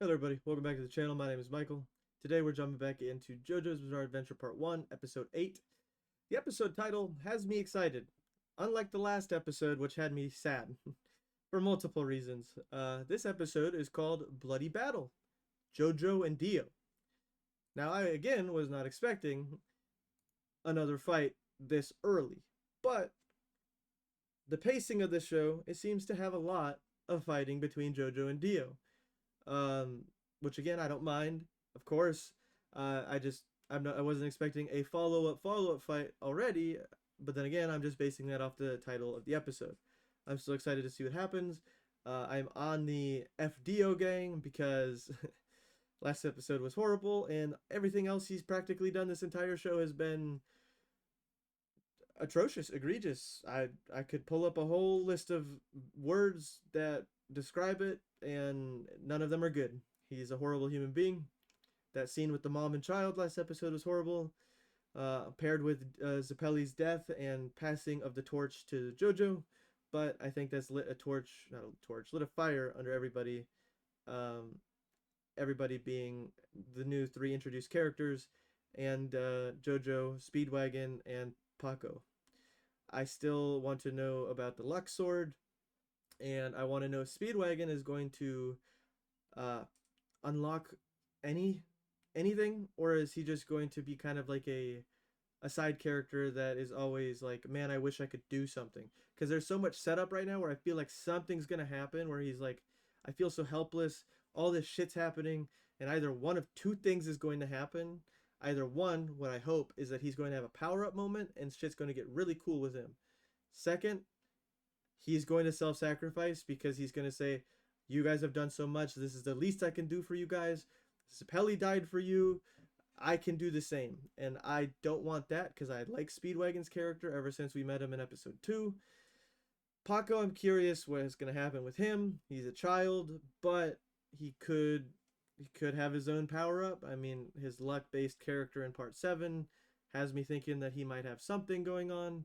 Hello everybody, welcome back to the channel. My name is Michael. Today we're jumping back into JoJo's Bizarre Adventure Part 1, Episode 8. The episode title has me excited, unlike the last episode which had me sad, for multiple reasons. This episode is called Bloody Battle, JoJo and Dio. Now I again was not expecting another fight this early, but the pacing of this show, it seems to have a lot of fighting between JoJo and Dio. Which again I don't mind, of course. I wasn't expecting a follow up fight already, but then again I'm just basing that off the title of the episode. I'm still excited to see what happens. I'm on the FDO gang because last episode was horrible, and everything else he's practically done this entire show has been atrocious, egregious. I could pull up a whole list of words that describe it, and none of them are good. He's a horrible human being. That scene with the mom and child last episode was horrible. Paired with Zeppeli's death and passing of the torch to JoJo. But I think that's lit a fire under everybody. Everybody being the new 3 introduced characters, and JoJo, Speedwagon, and Paco. I still want to know about the Lux Sword, and I want to know if Speedwagon is going to unlock anything, or is he just going to be kind of like a side character that is always like, man, I wish I could do something. Because there's so much setup right now where I feel like something's going to happen where he's like, I feel so helpless, all this shit's happening, and either one of 2 things is going to happen. Either one, what I hope, is that he's going to have a power-up moment and shit's going to get really cool with him. Second, he's going to self-sacrifice because he's going to say, you guys have done so much, this is the least I can do for you guys. Zeppeli died for you, I can do the same. And I don't want that because I like Speedwagon's character ever since we met him in episode 2. Paco, I'm curious what is going to happen with him. He's a child, but he could have his own power-up. I mean, his luck-based character in part 7 has me thinking that he might have something going on.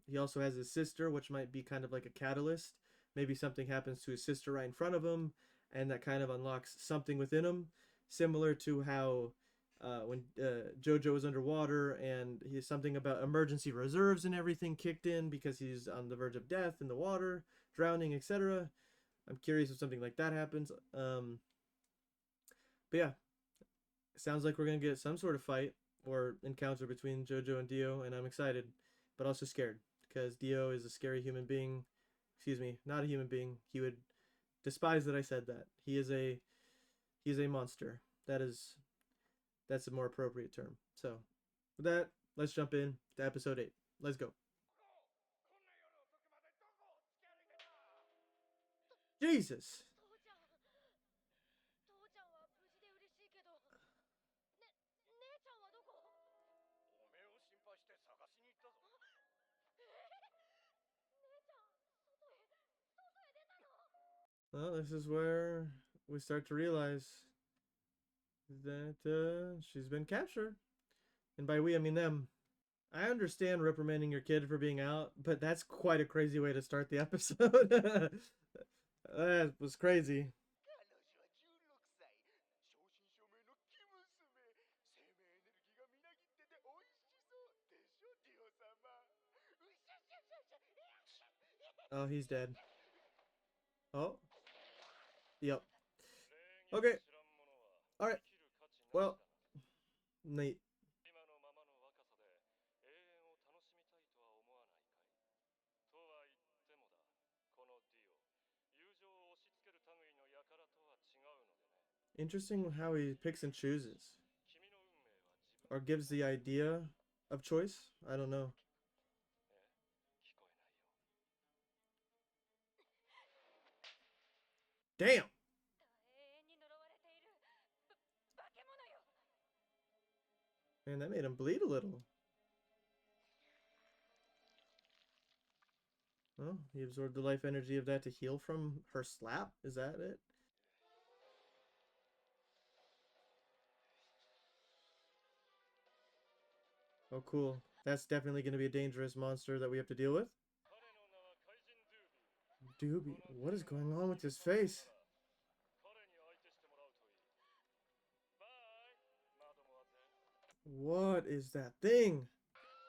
He also has his sister, which might be kind of like a catalyst. Maybe something happens to his sister right in front of him, and that kind of unlocks something within him. Similar to how when JoJo was underwater and he's something about emergency reserves and everything kicked in because he's on the verge of death in the water, drowning, etc. I'm curious if something like that happens. But yeah, it sounds like we're going to get some sort of fight or encounter between JoJo and Dio, and I'm excited, but also scared because Dio is a scary human being. Excuse me, not a human being. He would despise that I said that. He is a monster. That's a more appropriate term. So, with that, let's jump in to episode 8. Let's go. Jesus. Well, this is where we start to realize that she's been captured. And by we, I mean them. I understand reprimanding your kid for being out, but that's quite a crazy way to start the episode. That was crazy. Oh, he's dead. Oh. Yep. Okay. Alright. Well, neat. Interesting how he picks and chooses. Or gives the idea of choice? I don't know. Damn! Man, that made him bleed a little. Oh, he absorbed the life energy of that to heal from her slap? Is that it? Oh, cool. That's definitely going to be a dangerous monster that we have to deal with. Doobie, what is going on with his face? What is that thing?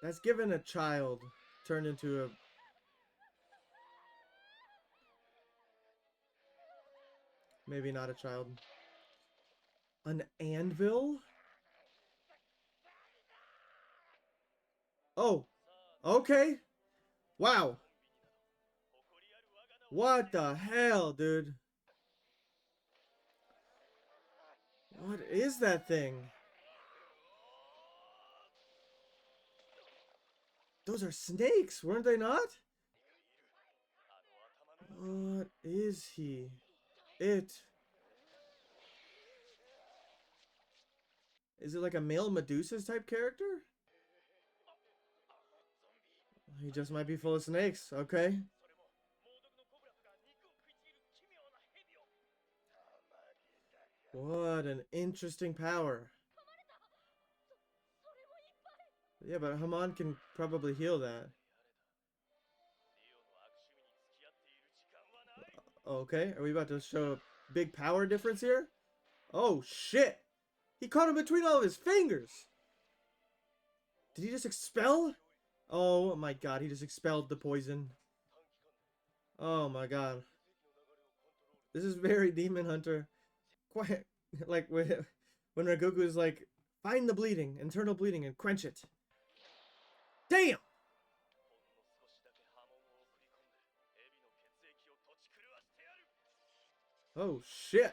That's given a child turned into a... Maybe not a child. An anvil? Oh, okay. Wow. What the hell, dude? What is that thing? Those are snakes, weren't they not? What is he? It. Is it like a male Medusa's type character? He just might be full of snakes, okay. What an interesting power. Yeah, but Haman can probably heal that. Okay, are we about to show a big power difference here? Oh, shit! He caught him between all of his fingers! Did he just expel? Oh my god, he just expelled the poison. Oh my god. This is very Demon Hunter. Quite like when Ragoku is like, find the bleeding, internal bleeding, and quench it. Damn! Oh shit.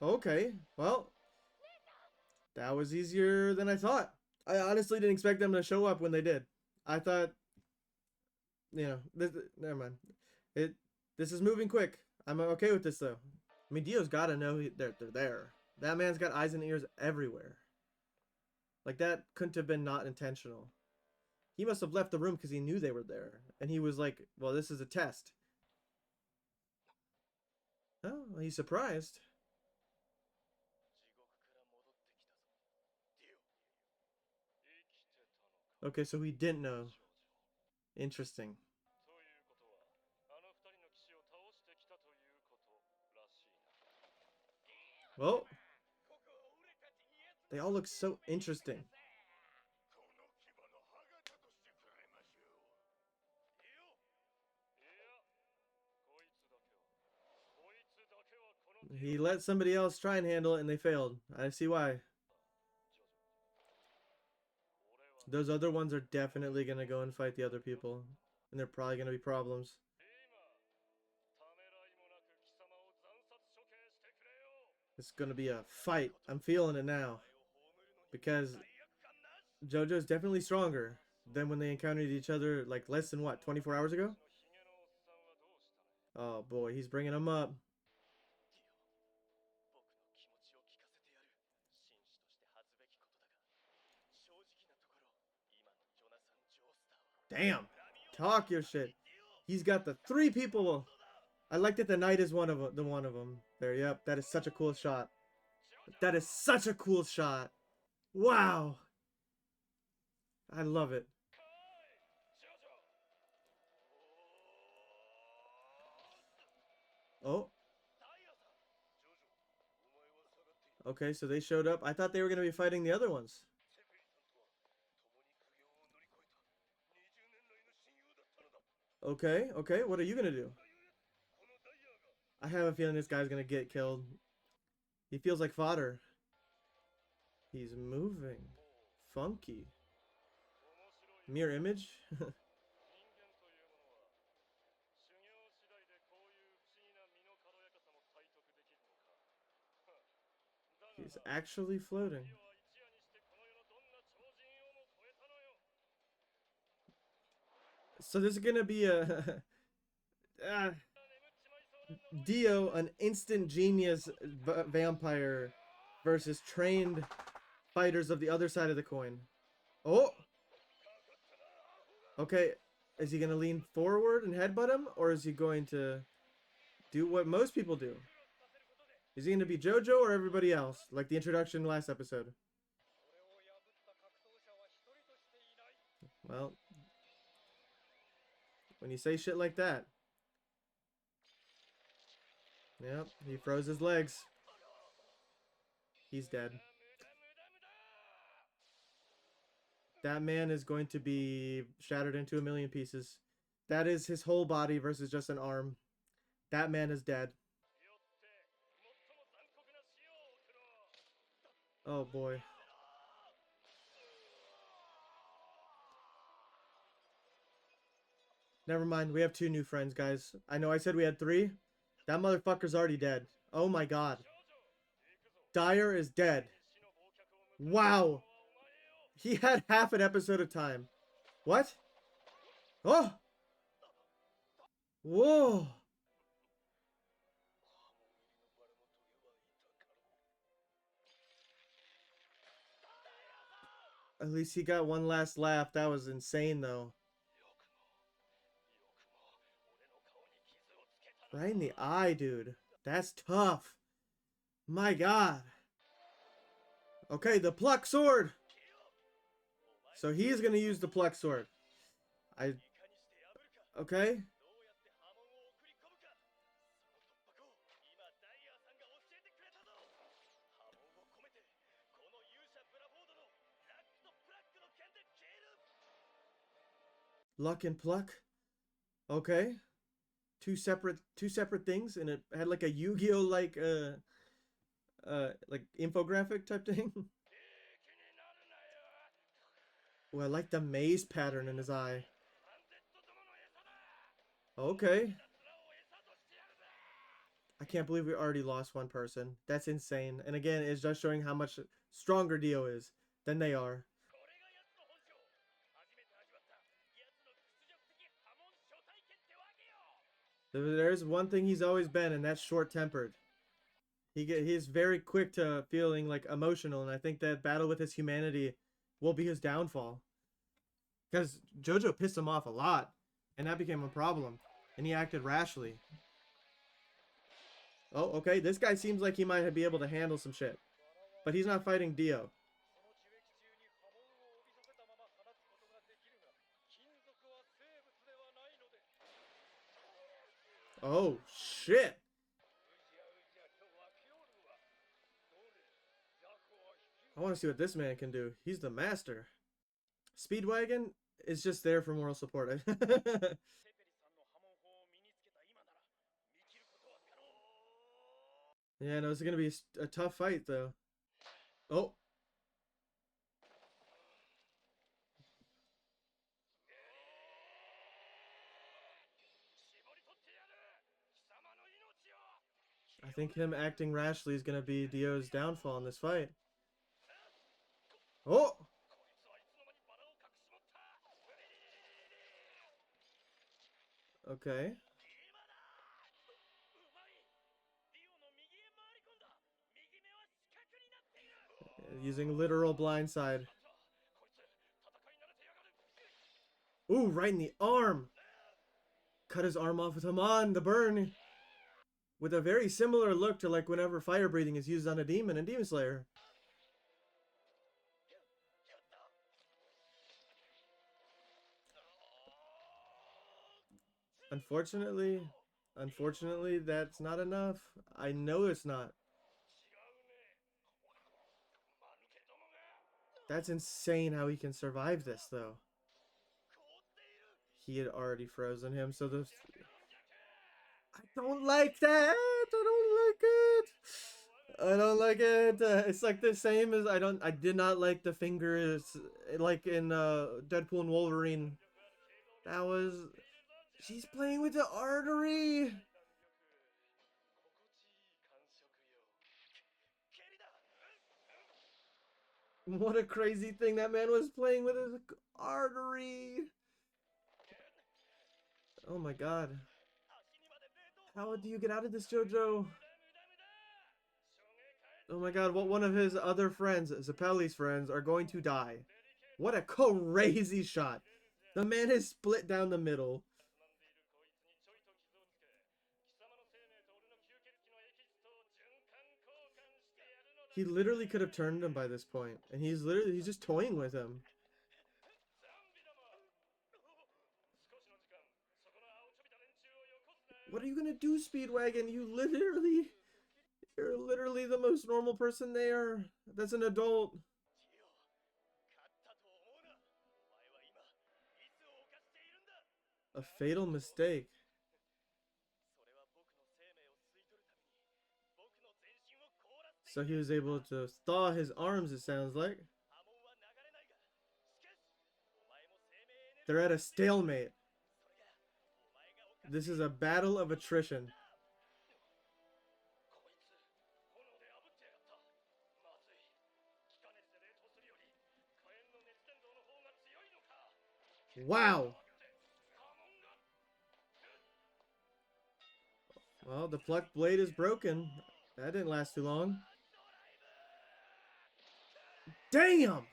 Okay, well, that was easier than I thought. I honestly didn't expect them to show up when they did. I thought, never mind. This is moving quick. I'm okay with this though. I mean, Dio's gotta know they're there. That man's got eyes and ears everywhere. Like, that couldn't have been not intentional. He must have left the room because he knew they were there. And he was like, well, this is a test. Oh, well, he's surprised. Okay, so he didn't know. Interesting. Well, they all look so interesting. He let somebody else try and handle it and they failed. I see why. Those other ones are definitely going to go and fight the other people. And they're probably going to be problems. It's going to be a fight. I'm feeling it now. Because JoJo's definitely stronger than when they encountered each other like less than what, 24 hours ago? Oh boy, he's bringing them up. Damn. Talk your shit. He's got the 3 people. I like that the knight is one of them. There, yep. That is such a cool shot. That is such a cool shot. Wow. I love it. Oh. Okay, so they showed up. I thought they were going to be fighting the other ones. Okay, okay. What are you going to do? I have a feeling this guy's going to get killed. He feels like fodder. He's moving. Funky. Mirror image? He's actually floating. So this is gonna be a Dio, an instant genius vampire versus trained fighters of the other side of the coin. Oh! Okay, is he gonna lean forward and headbutt him? Or is he going to do what most people do? Is he gonna be JoJo or everybody else? Like the introduction last episode. Well, when you say shit like that. Yep, he froze his legs. He's dead. That man is going to be shattered into a million pieces. That is his whole body versus just an arm. That man is dead. Oh boy. Never mind, we have 2 new friends, guys. I know I said we had 3. That motherfucker's already dead. Oh my god. Dyer is dead. Wow. He had half an episode of time. What? Oh! Whoa! At least he got one last laugh. That was insane, though. Right in the eye, dude. That's tough. My god. Okay, the pluck sword. So he's gonna use the pluck sword. Okay. Luck and pluck. Okay. Two separate things, and it had like a Yu-Gi-Oh like infographic type thing. Oh, I like the maze pattern in his eye. Okay. I can't believe we already lost one person. That's insane. And again, it's just showing how much stronger Dio is than they are. There's one thing he's always been, and that's short-tempered. He's very quick to feeling like emotional, and I think that battle with his humanity will be his downfall. Because JoJo pissed him off a lot, and that became a problem, and he acted rashly. Oh, okay, this guy seems like he might be able to handle some shit. But he's not fighting Dio. Oh, shit! I want to see what this man can do. He's the master. Speedwagon is just there for moral support. Yeah, no, it's going to be a tough fight, though. Oh. I think him acting rashly is going to be Dio's downfall in this fight. Oh! Okay. Using literal blindside. Ooh, right in the arm! Cut his arm off with him on the burn! With a very similar look to like whenever fire breathing is used on a demon in Demon Slayer. Unfortunately, that's not enough. I know it's not. That's insane how he can survive this, though. He had already frozen him, so the... I don't like that! I don't like it! It's like the same as I did not like the fingers, like in Deadpool and Wolverine. That was... She's playing with the artery! What a crazy thing, that man was playing with his artery! Oh my god. How do you get out of this, JoJo? Oh my god, what one of his other friends, Zappelli's friends, are going to die. What a crazy shot. The man is split down the middle. He literally could have turned him by this point, and he's just toying with him. What are you gonna do, Speedwagon? You literally... You're literally the most normal person there. That's an adult. A fatal mistake. So he was able to thaw his arms, it sounds like. They're at a stalemate. This is a battle of attrition. Wow. Well, the plucked blade is broken. That didn't last too long. Damn!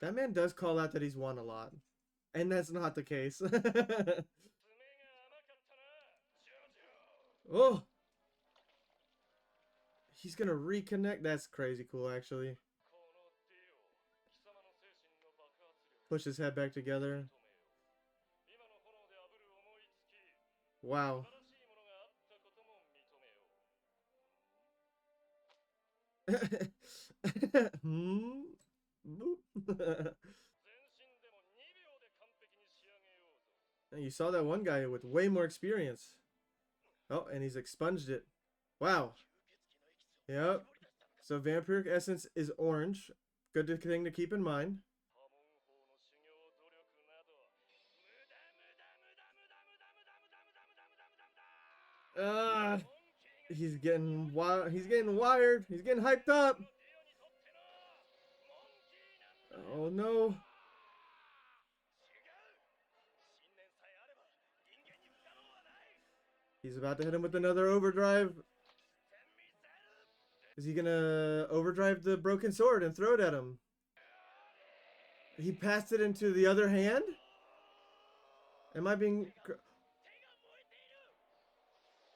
That man does call out that he's won a lot. And that's not the case. Oh! He's gonna reconnect. That's crazy cool, actually. Push his head back together. Wow. Hmm? You saw that one guy with way more experience. Oh, and he's expunged it. Wow. Yep. So vampiric essence is orange. Good thing to keep in mind. He's getting wild. He's getting wired. He's getting hyped up. Oh no. He's about to hit him with another overdrive. Is he gonna overdrive the broken sword and throw it at him? He passed it into the other hand? Am I being...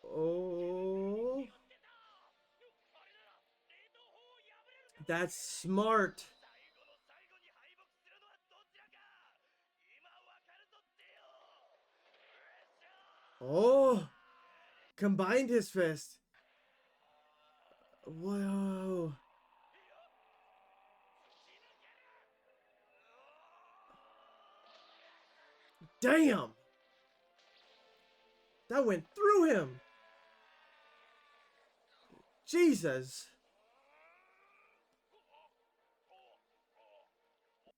Oh... That's smart. Oh! Combined his fist. Whoa. Damn! That went through him! Jesus!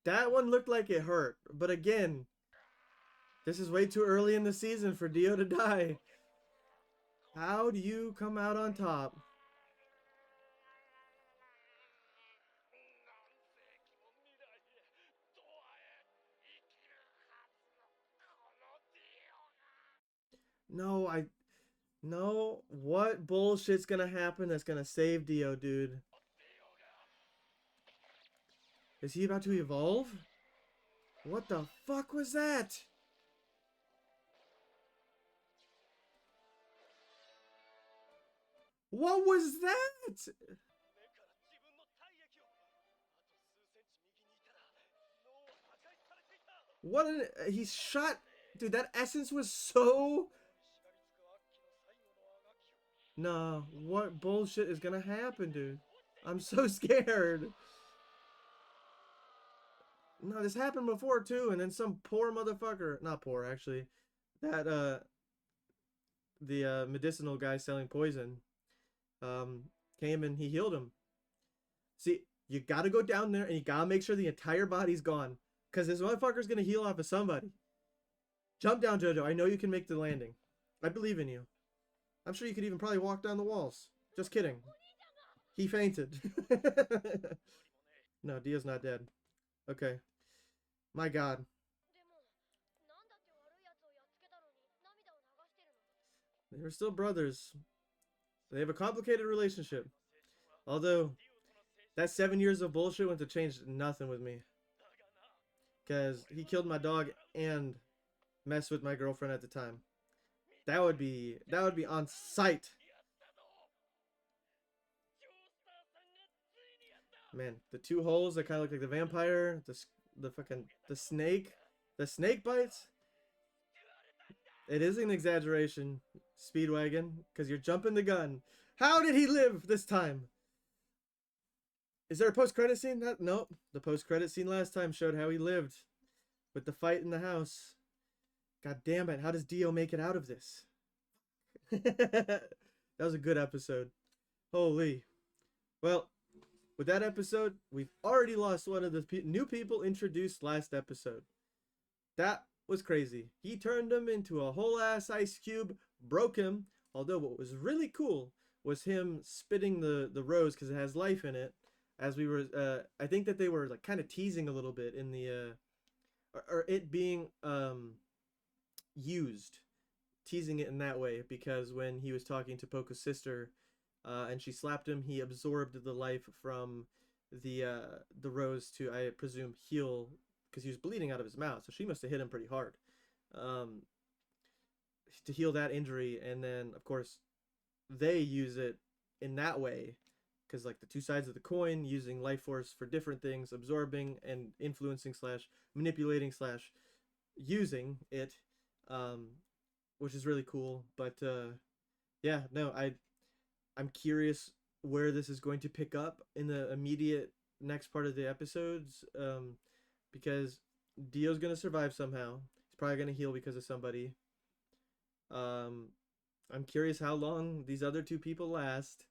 That one looked like it hurt, but again, this is way too early in the season for Dio to die. How do you come out on top? No, what bullshit's gonna happen that's gonna save Dio, dude? Is he about to evolve? What the fuck was that? What was that? What an... He's shot... Dude, that essence was so... Nah, what bullshit is gonna happen, dude? I'm so scared. No, this happened before, too, and then some poor motherfucker... Not poor, actually. That, the medicinal guy selling poison came and he healed him. See, you gotta go down there and you gotta make sure the entire body's gone. Because this motherfucker's gonna heal off of somebody. Jump down, JoJo. I know you can make the landing. I believe in you. I'm sure you could even probably walk down the walls. Just kidding. He fainted. No, Dio's not dead. Okay. My god. They were still brothers. They have a complicated relationship. Although, that 7 years of bullshit went to change nothing with me. Because he killed my dog and messed with my girlfriend at the time. That would be on sight. Man, the two holes that kind of look like the vampire, the snake, The snake bites? It is an exaggeration, Speedwagon, because you're jumping the gun. How did he live this time? Is there a post-credit scene? Nope. The post-credit scene last time showed how he lived with the fight in the house. God damn it. How does Dio make it out of this? That was a good episode. Holy. Well, with that episode, we've already lost one of the new people introduced last episode. That was crazy. He turned him into a whole ass ice cube, broke him. Although what was really cool was him spitting the rose because it has life in it. As we were, I think that they were like kind of teasing a little bit in the, or it being used, teasing it in that way because when he was talking to Poco's sister, and she slapped him, he absorbed the life from the rose to, I presume, heal because he was bleeding out of his mouth. So she must have hit him pretty hard to heal that injury, and then of course they use it in that way because like the two sides of the coin, using life force for different things, absorbing and influencing slash manipulating slash using it, which is really cool. But yeah, no, I'm curious where this is going to pick up in the immediate next part of the episodes, because Dio's gonna survive somehow. He's probably gonna heal because of somebody. I'm curious how long these other two people last.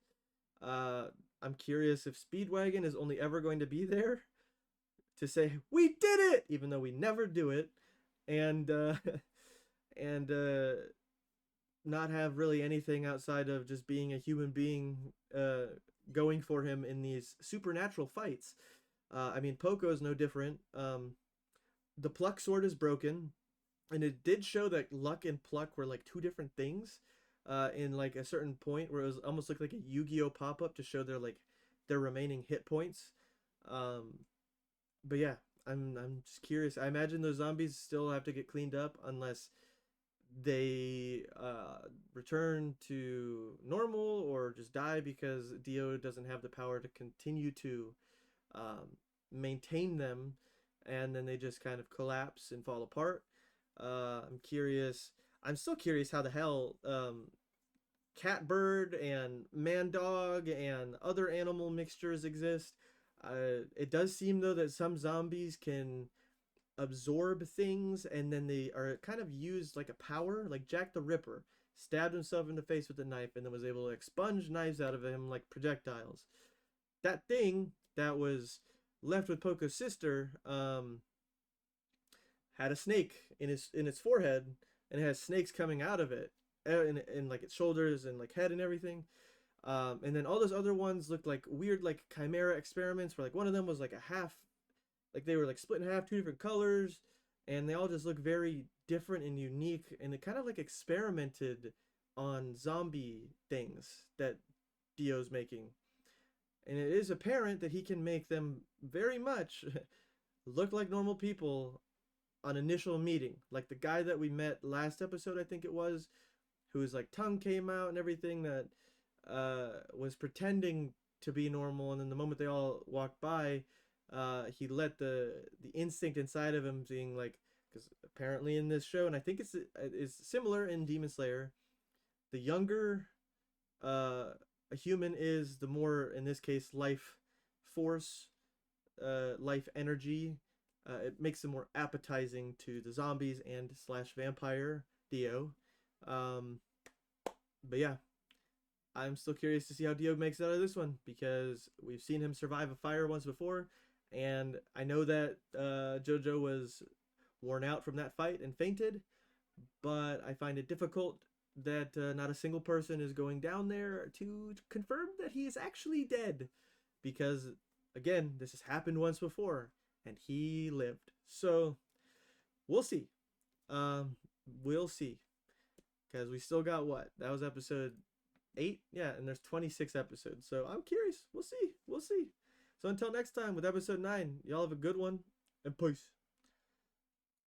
I'm curious if Speedwagon is only ever going to be there to say we did it, even though we never do it, and and not have really anything outside of just being a human being going for him in these supernatural fights. I mean, Poco is no different. The pluck sword is broken, and it did show that luck and pluck were like two different things. In like a certain point where it was almost looked like a Yu-Gi-Oh pop-up to show their remaining hit points. But yeah, I'm just curious. I imagine those zombies still have to get cleaned up unless they return to normal or just die because Dio doesn't have the power to continue to maintain them, and then they just kind of collapse and fall apart. I'm curious. I'm still curious how the hell Catbird and Man-Dog and other animal mixtures exist. It does seem though that some zombies can absorb things and then they are kind of used like a power, like Jack the Ripper stabbed himself in the face with a knife and then was able to expunge knives out of him like projectiles. That thing that was left with Poco's sister had a snake in its forehead, and it has snakes coming out of it in like its shoulders and like head and everything. And then all those other ones looked like weird like chimera experiments where like one of them was like a half, like they were like split in half, two different colors, and they all just look very different and unique, and it kind of like experimented on zombie things that Dio's making. And it is apparent that he can make them very much look like normal people on initial meeting. Like the guy that we met last episode, I think it was, whose like tongue came out and everything, that was pretending to be normal, and then the moment they all walked by, he let the instinct inside of him being like, because apparently in this show, and I think it's similar in Demon Slayer, the younger a human is, the more, in this case, life force, life energy, it makes them more appetizing to the zombies and slash vampire Dio. But yeah, I'm still curious to see how Dio makes it out of this one, because we've seen him survive a fire once before, and I know that JoJo was worn out from that fight and fainted, but I find it difficult that not a single person is going down there to confirm that he is actually dead, because again, this has happened once before and he lived. So we'll see. We'll see, because we still got what, that was episode 8, yeah, and there's 26 episodes, so I'm curious. We'll see. So until next time with episode 9, y'all have a good one, and peace.